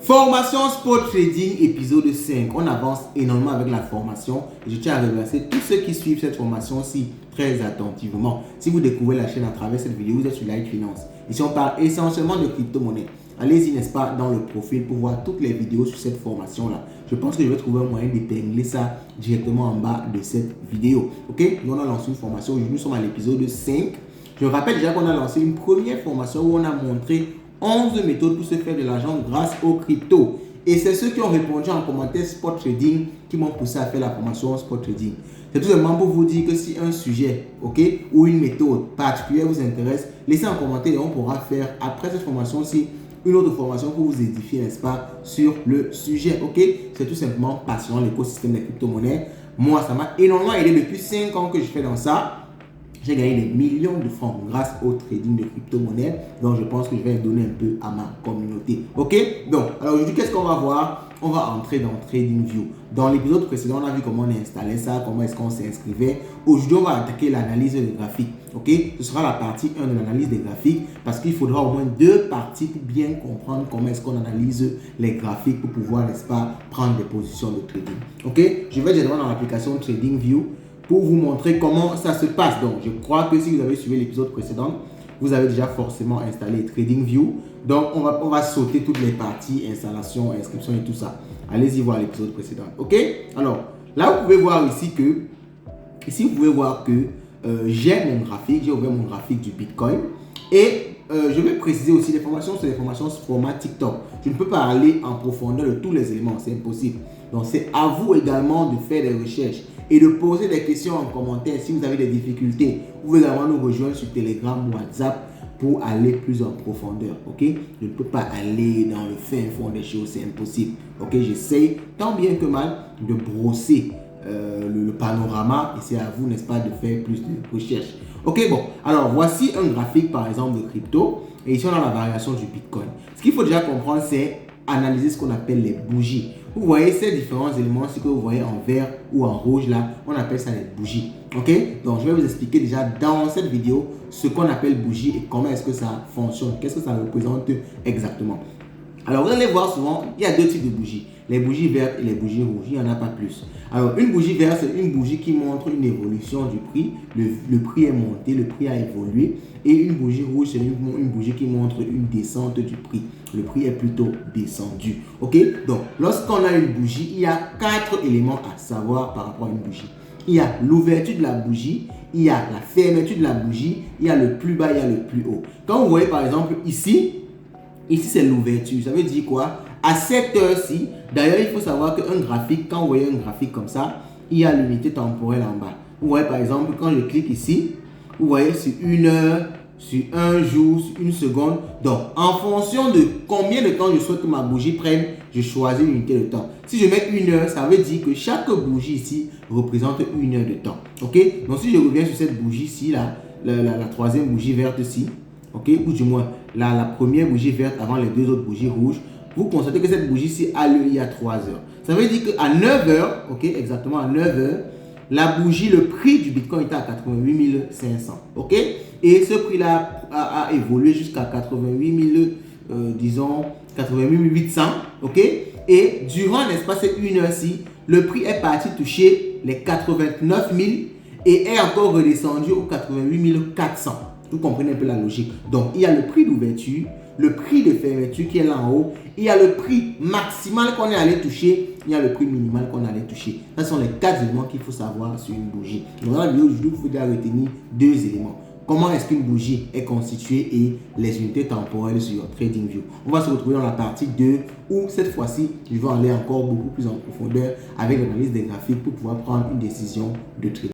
Formation Spot Trading épisode 5. On avance énormément avec la formation. Je tiens à remercier tous ceux qui suivent cette formation-ci très attentivement. Si vous découvrez la chaîne à travers cette vidéo, vous êtes sur Light Finance. Ici, on parle essentiellement de crypto-monnaie. Allez-y, n'est-ce pas, dans le profil pour voir toutes les vidéos sur cette formation-là. Je pense que je vais trouver un moyen d'épingler ça directement en bas de cette vidéo. Ok? Nous, on a lancé une formation. Aujourd'hui, nous sommes à l'épisode 5. Je rappelle déjà qu'on a lancé une première formation où on a montré 11 méthodes pour se faire de l'argent grâce aux cryptos. Et c'est ceux qui ont répondu en commentaire Spot Trading qui m'ont poussé à faire la formation Spot Trading. C'est tout simplement pour vous dire que si un sujet, ok, ou une méthode particulière vous intéresse, laissez un commentaire et on pourra faire après cette formation-ci une autre formation pour vous édifier, n'est-ce pas, sur le sujet, ok. C'est tout simplement passionnant l'écosystème des crypto-monnaies. Moi, ça m'a énormément aidé depuis 5 ans que je fais dans ça. J'ai gagné des millions de francs grâce au trading de crypto-monnaie. Donc, je pense que je vais donner un peu à ma communauté. Ok? Donc, alors aujourd'hui, qu'est-ce qu'on va voir? On va entrer dans TradingView. Dans l'épisode précédent, on a vu comment on installait ça, comment est-ce qu'on s'inscrivait. Aujourd'hui, on va attaquer l'analyse des graphiques. Ok? Ce sera la partie 1 de l'analyse des graphiques parce qu'il faudra au moins 2 parties pour bien comprendre comment est-ce qu'on analyse les graphiques pour pouvoir, n'est-ce pas, prendre des positions de trading. Ok? Je vais directement dans l'application TradingView pour vous montrer comment ça se passe. Donc, je crois que si vous avez suivi l'épisode précédent, vous avez déjà forcément installé TradingView. Donc, on va sauter toutes les parties, installation, inscription et tout ça. Allez-y voir l'épisode précédent. Ok? Alors, là, vous pouvez voir ici que j'ai mon graphique, j'ai ouvert mon graphique du Bitcoin. Et je vais préciser aussi les formations, c'est des formations format TikTok. Je ne peux pas aller en profondeur de tous les éléments, c'est impossible. Donc, c'est à vous également de faire des recherches et de poser des questions en commentaire si vous avez des difficultés. Vous pouvez également nous rejoindre sur Telegram ou WhatsApp pour aller plus en profondeur. Ok? Je ne peux pas aller dans le fin fond des choses, c'est impossible. Ok? J'essaie tant bien que mal de brosser le panorama et c'est à vous, n'est-ce pas, de faire plus de recherches. Ok, bon, alors voici un graphique par exemple de crypto et ici on a la variation du Bitcoin. Ce qu'il faut déjà comprendre, c'est analyser ce qu'on appelle les bougies. Vous voyez ces différents éléments, ce que vous voyez en vert ou en rouge là, on appelle ça les bougies. Ok, donc je vais vous expliquer déjà dans cette vidéo ce qu'on appelle bougie et comment est-ce que ça fonctionne, qu'est-ce que ça représente exactement. Alors, vous allez voir souvent, il y a 2 types de bougies. Les bougies vertes et les bougies rouges. Il n'y en a pas plus. Alors, une bougie verte, c'est une bougie qui montre une évolution du prix. Le prix est monté, le prix a évolué. Et une bougie rouge, c'est une bougie qui montre une descente du prix. Le prix est plutôt descendu. Ok? Donc, lorsqu'on a une bougie, il y a 4 éléments à savoir par rapport à une bougie. Il y a l'ouverture de la bougie, il y a la fermeture de la bougie, il y a le plus bas, il y a le plus haut. Quand vous voyez par exemple ici c'est l'ouverture. Ça veut dire quoi? À cette heure-ci, d'ailleurs, il faut savoir qu'un graphique, quand vous voyez un graphique comme ça, il y a l'unité temporelle en bas. Vous voyez par exemple, quand je clique ici, vous voyez sur 1 heure, sur 1 jour, sur 1 seconde. Donc, en fonction de combien de temps je souhaite que ma bougie prenne, je choisis l'unité de temps. Si je mets 1 heure, ça veut dire que chaque bougie ici représente 1 heure de temps. Ok? Donc, si je reviens sur cette bougie-ci, la troisième bougie verte ici, ok, ou du moins la première bougie verte avant les 2 autres bougies rouges, vous constatez que cette bougie-ci a lieu il y a 3 heures. Ça veut dire qu'à 9 heures, ok, exactement à 9 heures, la bougie, le prix du Bitcoin était à 88 500, ok, et ce prix-là a évolué jusqu'à 88 800, ok, et durant, n'est-ce pas, cette 1 heure-ci, le prix est parti toucher les 89 000 et est encore redescendu aux 88 400. Vous comprenez un peu la logique. Donc, il y a le prix d'ouverture, le prix de fermeture qui est là en haut, il y a le prix maximal qu'on est allé toucher, il y a le prix minimal qu'on allait toucher. Ce sont les 4 éléments qu'il faut savoir sur une bougie. Donc, dans la vidéo aujourd'hui, il faut déjà retenir 2 éléments. Comment est-ce qu'une bougie est constituée et les unités temporelles sur TradingView. On va se retrouver dans la partie 2 où cette fois-ci, je vais aller encore beaucoup plus en profondeur avec l'analyse des graphiques pour pouvoir prendre une décision de trading.